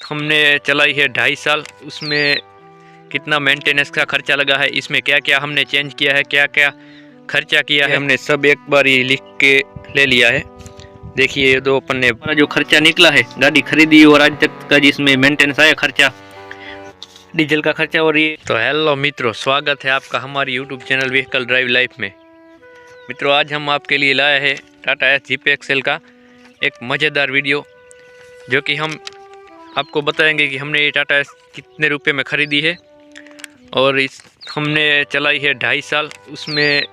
हमने चलाई है 2.5 साल। उसमें कितना मेंटेनेंस का खर्चा लगा है, इसमें क्या क्या हमने चेंज किया है, क्या क्या खर्चा किया है, हमने सब एक बार ही लिख के ले लिया है। देखिए ये 2 पन्ने हमारा जो खर्चा निकला है गाड़ी खरीदी और आज तक का जिसमें मेंटेनेंस आया खर्चा, डीजल का खर्चा। और ये तो हेलो मित्रों, स्वागत है आपका हमारी YouTube channel vehicle drive life में। मित्रों आज हम आपके लिए लाए हैं टाटा एस जीपी एक्सेल का एक मज़ेदार वीडियो, जो कि हम आपको बताएंगे कि हमने ये टाटा एस कितने रुपए में ख़रीदी है और इस हमने चलाई है 2.5 साल। उसमें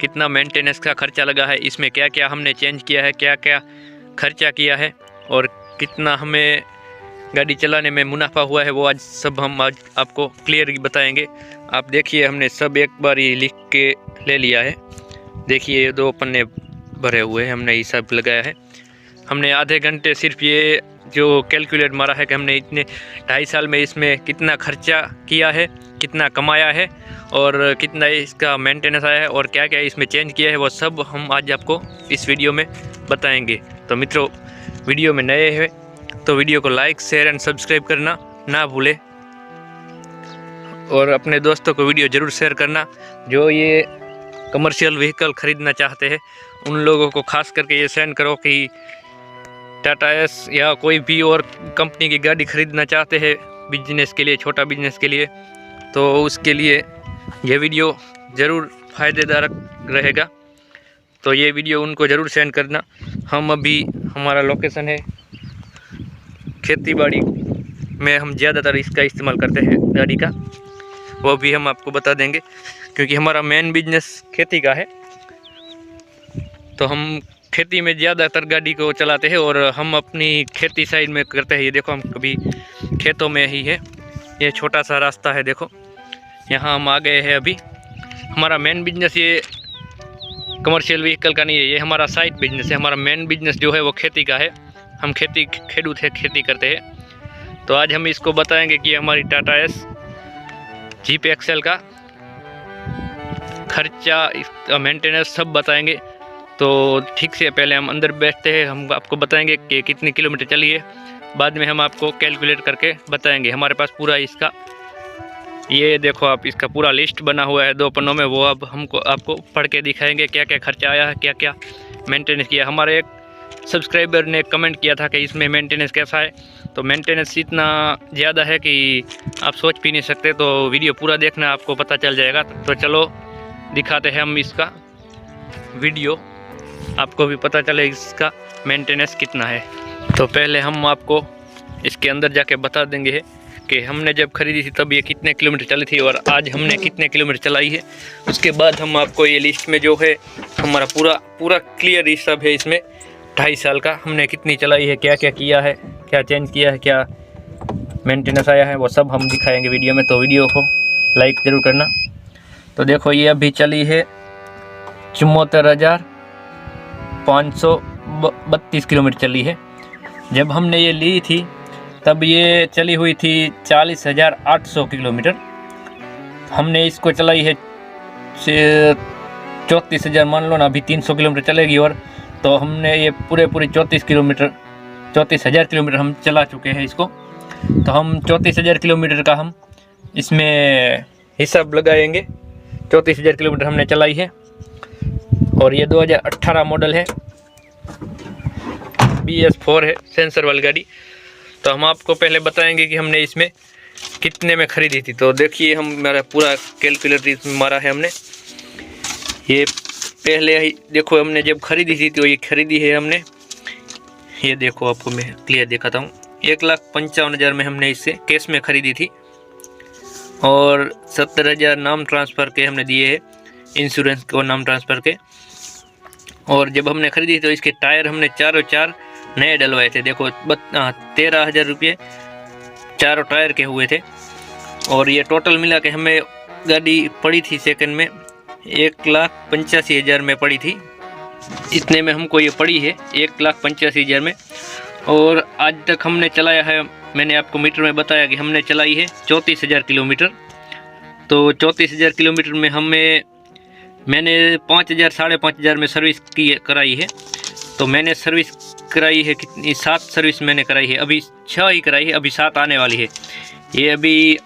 कितना मेंटेनेंस का खर्चा लगा है, इसमें क्या क्या हमने चेंज किया है, क्या क्या खर्चा किया है और कितना हमें गाड़ी चलाने में मुनाफा हुआ है, वो आज सब हम आज आपको क्लियर बताएंगे। आप देखिए हमने सब एक बार ही लिख के ले लिया है। देखिए ये 2 पन्ने भरे हुए हैं, हमने हिसाब लगाया है। हमने आधे घंटे सिर्फ ये जो कैलकुलेट मारा है कि हमने इतने 2.5 साल में इसमें कितना खर्चा किया है, कितना कमाया है और कितना इसका मेंटेनेंस आया है और क्या क्या इसमें चेंज किया है, वो सब हम आज आपको इस वीडियो में बताएंगे। तो मित्रों वीडियो में नए हैं तो वीडियो को लाइक शेयर एंड सब्सक्राइब करना ना भूलें और अपने दोस्तों को वीडियो ज़रूर शेयर करना। जो ये कमर्शियल व्हीकल ख़रीदना चाहते हैं उन लोगों को खास करके ये सेंड करो कि टाटा एस या कोई भी और कंपनी की गाड़ी ख़रीदना चाहते हैं बिजनेस के लिए, छोटा बिजनेस के लिए, तो उसके लिए ये वीडियो ज़रूर फ़ायदेदारक रहेगा। तो ये वीडियो उनको ज़रूर सेंड करना। हम अभी हमारा लोकेशन है खेती बाड़ी में, हम ज़्यादातर इसका इस्तेमाल करते हैं गाड़ी का, वो भी हम आपको बता देंगे क्योंकि हमारा मेन बिजनेस खेती का है। तो हम खेती में ज़्यादातर गाड़ी को चलाते हैं और हम अपनी खेती साइड में करते हैं। ये देखो हम कभी खेतों में ही है, ये छोटा सा रास्ता है, देखो यहाँ हम आ गए हैं। अभी हमारा मेन बिजनेस ये कमर्शियल व्हीकल का नहीं है, ये हमारा साइड बिजनेस है। हमारा मेन बिजनेस जो है वो खेती का है, हम खेडूत है, खेती करते हैं। तो आज हम इसको बताएंगे कि हमारी टाटा एस जीपी एक्सेल का खर्चा, इसका मेंटेनेंस सब बताएंगे। तो ठीक से पहले हम अंदर बैठते हैं, हम आपको बताएंगे कि कितने किलोमीटर चली है, बाद में हम आपको कैलकुलेट करके बताएंगे। हमारे पास पूरा इसका ये देखो आप, इसका पूरा लिस्ट बना हुआ है 2 पन्नों में, वो अब हमको आपको पढ़ के दिखाएंगे क्या क्या खर्चा आया है, क्या क्या मेंटेनेंस किया। हमारे एक सब्सक्राइबर ने कमेंट किया था कि इसमें मेंटेनेंस कैसा है, तो मेंटेनेंस इतना ज़्यादा है कि आप सोच भी नहीं सकते। तो वीडियो पूरा देखना, आपको पता चल जाएगा। तो चलो दिखाते हैं हम इसका वीडियो, आपको भी पता चले इसका मेंटेनेंस कितना है। तो पहले हम आपको इसके अंदर जाके बता देंगे कि हमने जब खरीदी थी तब ये कितने किलोमीटर चली थी और आज हमने कितने किलोमीटर चलाई है। उसके बाद हम आपको ये लिस्ट में जो है हमारा पूरा क्लियर हिसाब है, इसमें 2.5 साल का हमने कितनी चलाई है, क्या क्या किया है, क्या चेंज किया है, क्या मेंटेनेंस आया है, वो सब हम दिखाएंगे वीडियो में। तो वीडियो को लाइक ज़रूर करना। तो देखो ये अभी चली है 74,532 किलोमीटर चली है। जब हमने ये ली थी तब ये चली हुई थी 40,800 किलोमीटर। हमने इसको चलाई है 34,000, मान लो ना अभी 300 किलोमीटर चलेगी और तो हमने ये पूरे 34,000 किलोमीटर हम चला चुके हैं इसको। तो हम 34,000 किलोमीटर का हम इसमें हिसाब लगाएंगे। 34,000 किलोमीटर हमने चलाई है और ये 2018 मॉडल है, BS4 है, सेंसर वाली गाड़ी। तो हम आपको पहले बताएंगे कि हमने इसमें कितने में ख़रीदी थी। तो देखिए हमारा पूरा कैलकुलेटर इसमें मारा है हमने। ये पहले ही देखो हमने जब खरीदी थी तो ये खरीदी है हमने, ये देखो आपको मैं क्लियर दिखाता हूँ, 1,55,000 में हमने इससे कैश में ख़रीदी थी और 70,000 नाम ट्रांसफ़र के हमने दिए हैं, इंश्योरेंस को नाम ट्रांसफ़र के। और जब हमने ख़रीदी तो इसके टायर हमने चारों नए डलवाए थे। देखो 13,000 रुपये चारों टायर के हुए थे और ये टोटल मिला के हमें गाड़ी पड़ी थी सेकंड में 1,85,000 में पड़ी थी। इतने में हमको ये पड़ी है 1,85,000 में। और आज तक हमने चलाया है, मैंने आपको मीटर में बताया कि हमने चलाई है 34,000 किलोमीटर। तो 34,000 किलोमीटर में मैंने 5,000 साढ़े 5,000 में सर्विस कराई है। तो मैंने सर्विस कराई है, कितनी 7 सर्विस मैंने कराई है, अभी 6 ही कराई है, अभी 7 आने वाली है। ये अभी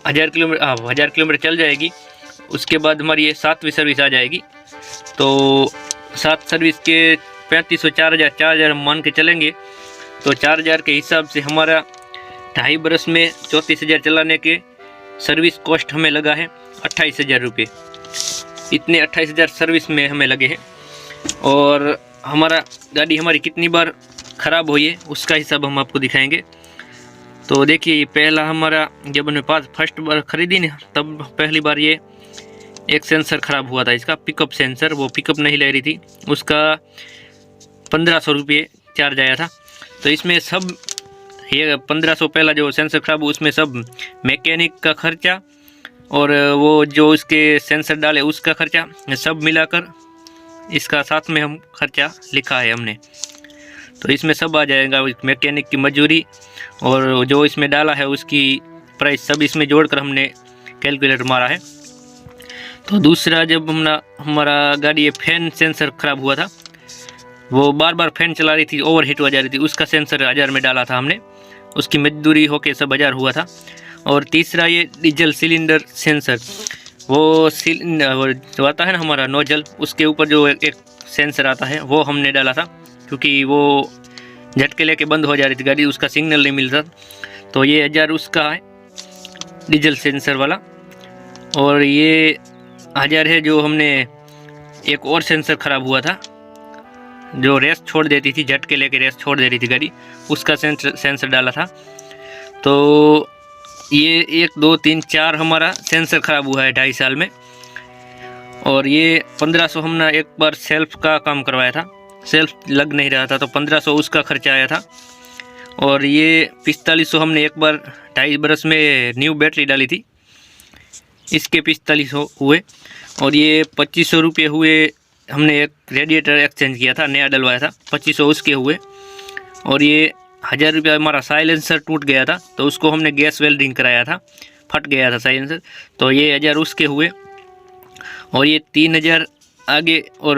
1000 किलोमीटर चल जाएगी, उसके बाद हमारी ये 7वीं सर्विस आ जाएगी। तो 7 सर्विस के 3500 4000 हम मान के चलेंगे। तो 4000 के हिसाब से हमारा 2.5 बरस में 34,000 चलाने के सर्विस कॉस्ट हमें लगा है 28,000 रुपये। इतने 28,000 सर्विस में हमें लगे हैं। और हमारा गाड़ी हमारी कितनी बार ख़राब हुई है उसका हिसाब हम आपको दिखाएंगे। तो देखिए, पहला हमारा जब हमने फर्स्ट बार ख़रीदी ना, तब पहली बार ये एक सेंसर ख़राब हुआ था, इसका पिकअप सेंसर, वो पिकअप नहीं ले रही थी, उसका 1500 रुपये चार्ज आया था। तो इसमें सब ये 1500 पहला जो सेंसर ख़राब हुआ उसमें सब मैकेनिक का खर्चा और वो जो इसके सेंसर डाले उसका खर्चा सब मिलाकर इसका साथ में हम खर्चा लिखा है हमने। तो इसमें सब आ जाएगा, मैकेनिक की मजदूरी और जो इसमें डाला है उसकी प्राइस, सब इसमें जोड़कर हमने कैलकुलेटर मारा है। तो दूसरा, जब हमारा गाड़ी ये फैन सेंसर ख़राब हुआ था, वो बार बार फैन चला रही थी, ओवर हीट हो जा रही थी, उसका सेंसर 1000 में डाला था हमने, उसकी मजदूरी होके सब 1000 हुआ था। और तीसरा ये डीजल सिलेंडर सेंसर, वो जो आता है ना हमारा नोजल, उसके ऊपर जो एक सेंसर आता है वो हमने डाला था, क्योंकि वो झटके लेके बंद हो जा रही थी गाड़ी, उसका सिग्नल नहीं मिलता। तो ये 1000 उसका है डीजल सेंसर वाला। और ये 1000 है जो हमने एक और सेंसर ख़राब हुआ था, जो रेस छोड़ देती थी, झटके लेके रेस छोड़ दे रही थी गाड़ी, उसका सेंसर डाला था। तो ये 1 2 3 4 हमारा सेंसर ख़राब हुआ है 2.5 साल में। और ये 1500 हमने एक बार सेल्फ का काम करवाया था, सेल्फ लग नहीं रहा था, तो 1500 उसका खर्चा आया था। और ये 4500 हमने एक बार 2.5 बरस में न्यू बैटरी डाली थी, इसके 4500 हुए। और ये 2500 रुपये हुए, हमने एक रेडिएटर एक्सचेंज किया था, नया डलवाया था, 2500 उसके हुए। और ये 1000 रुपया हमारा साइलेंसर टूट गया था, तो उसको हमने गैस वेल्डिंग कराया था, फट गया था साइलेंसर, तो ये 1000 उसके हुए। और ये 3000 आगे और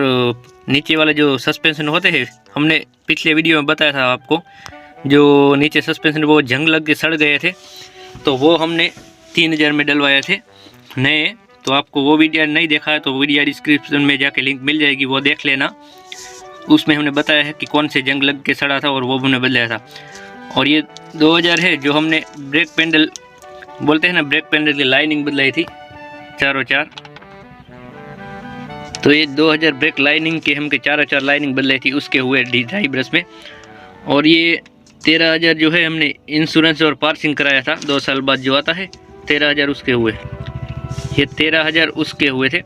नीचे वाले जो सस्पेंशन होते हैं, हमने पिछले वीडियो में बताया था आपको, जो नीचे सस्पेंशन वो जंग लग के सड़ गए थे, तो वो हमने 3000 में डलवाए थे नए। तो आपको वो वीडियो नहीं देखा है तो वीडियो डिस्क्रिप्शन में जाके लिंक मिल जाएगी, वो देख लेना। उसमें हमने बताया है कि कौन से जंग लग के सड़ा था और वो हमने बदलाया था। और ये 2000 है जो हमने ब्रेक पैडल बोलते हैं ना, ब्रेक पैडल की लाइनिंग बदलाई थी चारों चार। तो ये 2000 ब्रेक लाइनिंग के हमके चारों चार लाइनिंग बदलाई थी, उसके हुए 2.5 बरस में। और ये 13000 जो है हमने इंश्योरेंस और पार्सिंग कराया था 2 साल बाद जो आता है, 13000 उसके हुए, ये 13000 उसके हुए थे।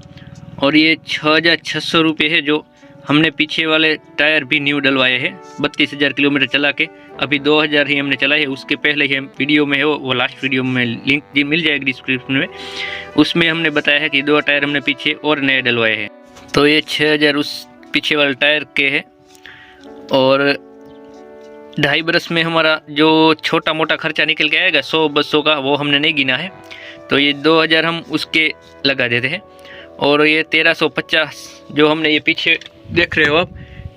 और ये 6600 रुपये है जो हमने पीछे वाले टायर भी न्यू डलवाए हैं 32,000 किलोमीटर चला के, अभी 2000 ही हमने चलाए है। उसके पहले ही हम वीडियो में है, वो लास्ट वीडियो में लिंक मिल जाएगी डिस्क्रिप्शन में, उसमें हमने बताया है कि 2 टायर हमने पीछे और नए डलवाए हैं। तो ये 6000 उस पीछे वाले टायर के है। और 2.5 बरस में हमारा जो छोटा मोटा खर्चा निकल के आएगा 100-200 का, वो हमने नहीं गिना है, तो ये 2000 हम उसके लगा देते हैं। और ये 1350 जो हमने ये पीछे देख रहे हो आप,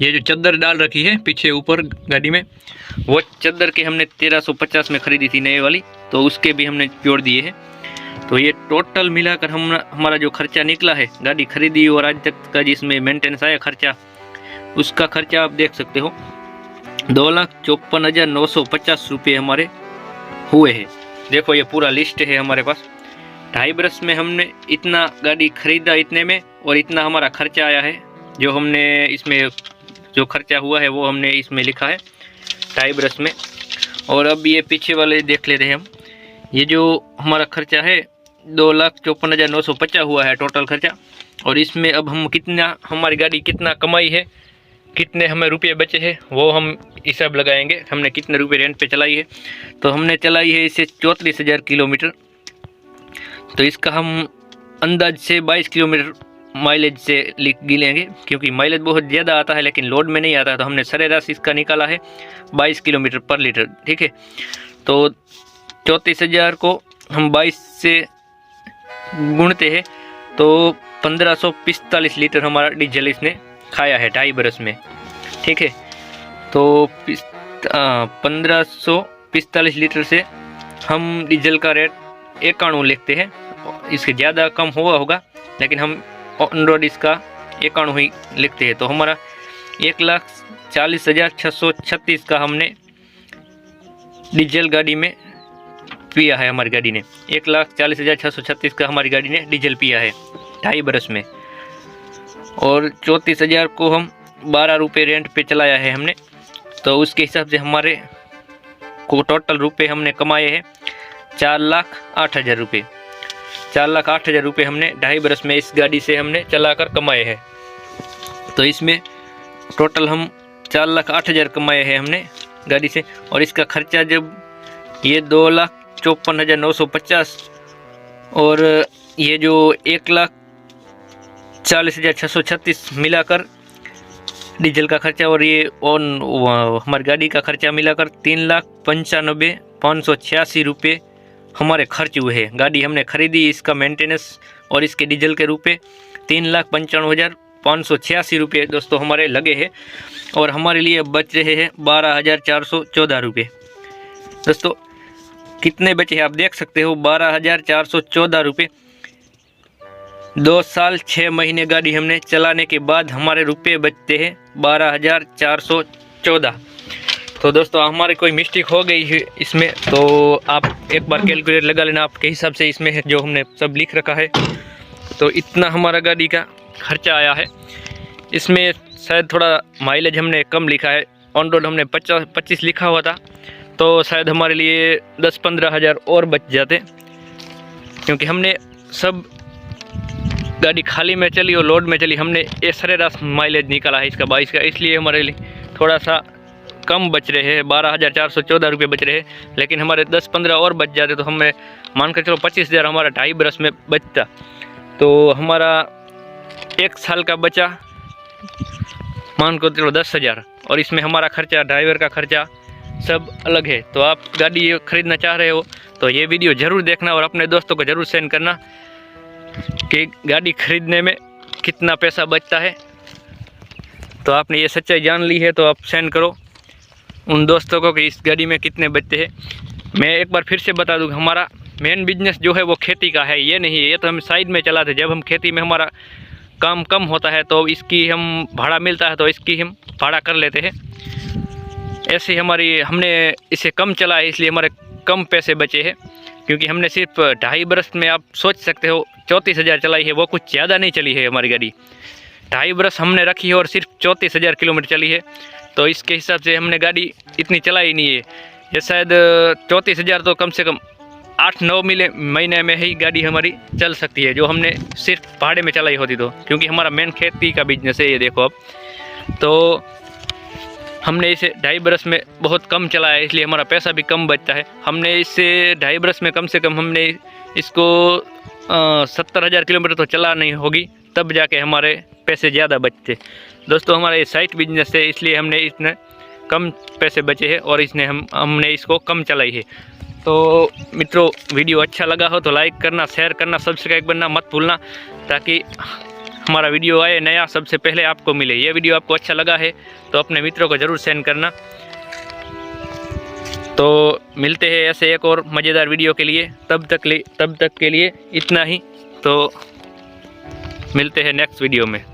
ये जो चादर डाल रखी है पीछे ऊपर गाड़ी में, वो चादर के हमने 1350 में ख़रीदी थी नए वाली, तो उसके भी हमने जोड़ दिए हैं। तो ये टोटल मिलाकर हमारा जो खर्चा निकला है गाड़ी खरीदी और आज तक का जिसमें मेंटेनेंस आया खर्चा, उसका खर्चा आप देख सकते हो 2,54,950 रुपये हमारे हुए हैं। देखो ये पूरा लिस्ट है हमारे पास। 2.5 बरस में हमने इतना गाड़ी खरीदा इतने में, और इतना हमारा खर्चा आया है, जो हमने इसमें जो खर्चा हुआ है वो हमने इसमें लिखा है 2.5 बरस में। और अब ये पीछे वाले देख लेते हैं हम, ये जो हमारा खर्चा है 2,54,950 हुआ है टोटल खर्चा। और इसमें अब हम कितना, हमारी गाड़ी कितना कमाई है, कितने हमें रुपये बचे हैं, वो हम हिसाब लगाएंगे, हमने कितने रुपये रेंट पे चलाई है। तो हमने चलाई है इसे 34,000 किलोमीटर, तो इसका हम अंदाज से 22 किलोमीटर माइलेज से गिनेंगे, क्योंकि माइलेज बहुत ज़्यादा आता है लेकिन लोड में नहीं आता है। तो हमने सरेराश इसका निकाला है 22 किलोमीटर पर लीटर, ठीक है। तो 34,000 को हम 22 से गुणते हैं तो 1545 लीटर हमारा डीजल इसने खाया है 2.5 बरस में, ठीक है। तो 1545 लीटर से हम डीजल का रेट 91 लिखते हैं। इसके ज़्यादा कम हुआ होगा, लेकिन हम ऑन रोड इसका 91 ही लिखते हैं। तो हमारा 1,40,636 का हमने डीजल गाड़ी में पिया है। हमारी गाड़ी ने 1,40,636 का हमारी गाड़ी ने डीजल पिया है 2.5 बरस में। और 34,000 को हम 12 रुपये रेंट पे चलाया है हमने। तो उसके हिसाब से हमारे को टोटल रुपए हमने कमाए हैं 4,08,000 रुपये। 4,08,000 रुपये हमने 2.5 बरस में इस गाड़ी से हमने चलाकर कमाए हैं। तो इसमें टोटल हम 4,08,000 कमाए हैं हमने गाड़ी से। और इसका खर्चा जब ये 2,54,950 और ये जो 1,40,636 मिलाकर डीजल का खर्चा और ये हमारी गाड़ी का खर्चा मिलाकर 3,95,586 रुपये हमारे खर्च हुए हैं। गाड़ी हमने खरीदी, इसका मेंटेनेंस और इसके डीजल के रुपये 3,95,586 रुपये दोस्तों हमारे लगे हैं। और हमारे लिए बच रहे हैं 12,414 रुपये। दोस्तों कितने बचे हैं आप देख सकते हो, 12,414 रुपये। 2 साल 6 महीने गाड़ी हमने चलाने के बाद हमारे रुपये बचते हैं 12,414। तो दोस्तों हमारी कोई मिस्टेक हो गई है इसमें, तो आप एक बार कैलकुलेट लगा लेना आपके हिसाब से इसमें है जो हमने सब लिख रखा है। तो इतना हमारा गाड़ी का खर्चा आया है। इसमें शायद थोड़ा माइलेज हमने कम लिखा है, ऑन रोड हमने 25 लिखा हुआ था, तो शायद हमारे लिए 10-15 हज़ार और बच जाते, क्योंकि हमने सब गाड़ी खाली में चली और लोड में चली, हमने ये सरेरास माइलेज निकाला है इसका 22 का, इसलिए हमारे लिए थोड़ा सा कम बच रहे हैं, 12,414 रुपये बच रहे हैं। लेकिन हमारे 10-15 और बच जाते तो हमें मान कर चलो 25,000 हमारा 2.5 बरस में बचता। तो हमारा 1 साल का बचा मान कर चलो 10,000, और इसमें हमारा खर्चा, ड्राइवर का खर्चा सब अलग है। तो आप गाड़ी खरीदना चाह रहे हो तो ये वीडियो ज़रूर देखना और अपने दोस्तों को ज़रूर सेंड करना कि गाड़ी खरीदने में कितना पैसा बचता है। तो आपने ये सच्चाई जान ली है तो आप सेंड करो उन दोस्तों को कि इस गाड़ी में कितने बचते हैं। मैं एक बार फिर से बता दूँ, हमारा मेन बिजनेस जो है वो खेती का है, ये नहीं है, ये तो हम साइड में चलाते। जब हम खेती में हमारा काम कम होता है तो इसकी हम भाड़ा मिलता है तो इसकी हम भाड़ा कर लेते हैं। ऐसे हमारी हमने इसे कम चला है, इसलिए हमारे कम पैसे बचे हैं, क्योंकि हमने सिर्फ 2.5 बरस में आप सोच सकते हो 34,000 चलाई है, वो कुछ ज़्यादा नहीं चली है हमारी गाड़ी। 2.5 बरस हमने रखी है और सिर्फ 34,000 किलोमीटर चली है। तो इसके हिसाब से हमने गाड़ी इतनी चलाई नहीं है। ये शायद 34,000 तो कम से कम 8-9 महीने में ही गाड़ी हमारी चल सकती है, जो हमने सिर्फ भाड़े में चलाई होती तो, क्योंकि हमारा मेन खेती का बिजनेस है ये देखो अब। तो हमने इसे 2.5 बरस में बहुत कम चलाया है, इसलिए हमारा पैसा भी कम बचता है। हमने इससे 2.5 बरस में कम से कम हमने इसको 70,000 किलोमीटर तो चला नहीं होगी, तब जाके हमारे पैसे ज़्यादा बचते। दोस्तों हमारा ये साइड बिजनेस है, इसलिए हमने इतने कम पैसे बचे हैं और हमने इसको कम चलाई है। तो मित्रों वीडियो अच्छा लगा हो तो लाइक करना, शेयर करना, सब्सक्राइब करना मत भूलना, ताकि हमारा वीडियो आए नया सबसे पहले आपको मिले। ये वीडियो आपको अच्छा लगा है तो अपने मित्रों को ज़रूर सेंड करना। तो मिलते हैं ऐसे एक और मज़ेदार वीडियो के लिए, तब तक के लिए इतना ही। तो मिलते हैं नेक्स्ट वीडियो में।